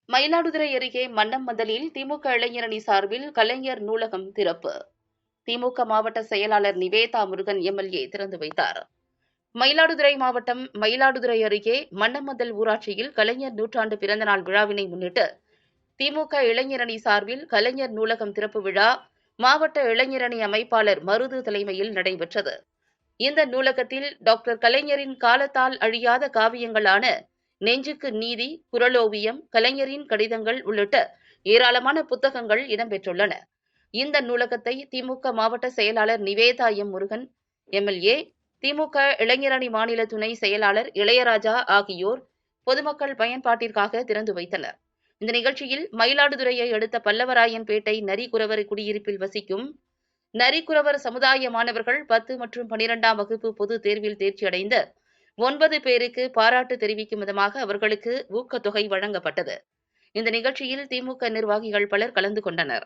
மயிலாடுதுறை அருகே மன்னம்மந்தலில் திமுக இளைஞரணி சார்பில் கலைஞர் நூலகம் திறப்பு. திமுக மாவட்ட செயலாளர் நிவேதா முருகன் எம்எல்ஏ திறந்து வைத்தார். மயிலாடுதுறை மாவட்டம் மயிலாடுதுறை அருகே மன்னம்மந்தல் ஊராட்சியில் கலைஞர் நூற்றாண்டு பிறந்தநாள் விழாவினை முன்னிட்டு திமுக இளைஞரணி சார்பில் கலைஞர் நூலகம் திறப்பு விழா மாவட்ட இளைஞரணி அமைப்பாளர் மருது தலைமையில் நடைபெற்றது. இந்த நூலகத்தில் டாக்டர் கலைஞரின் காலத்தால் அழியாத காவியங்களான நெஞ்சுக்கு நீதி, குறளோவியம், கலைஞரின் கடிதங்கள் உள்ளிட்ட ஏராளமான புத்தகங்கள் இடம்பெற்றுள்ளன. இந்த நூலகத்தை திமுக மாவட்ட செயலாளர் நிவேதா எம் முருகன் எம்எல்ஏ, திமுக இளைஞரணி மாநில துணை செயலாளர் இளையராஜா ஆகியோர் பொதுமக்கள் பயன்பாட்டிற்காக திறந்து வைத்தனர். இந்த நிகழ்ச்சியில் மயிலாடுதுறையை அடுத்த பல்லவராயன்பேட்டை நரிக்குறவர் குடியிருப்பில் வசிக்கும் நரிக்குறவர் சமுதாய மாணவர்கள் 10 மற்றும் 12ஆம் வகுப்பு பொதுத் தேர்வில் தேர்ச்சியடைந்த 9 பேருக்கு பாராட்டு தெரிவிக்கும் விதமாக அவர்களுக்கு ஊக்கத்தொகை வழங்கப்பட்டது. இந்த நிகழ்ச்சியில் திமுக நிர்வாகிகள் பலர் கலந்து கொண்டனர்.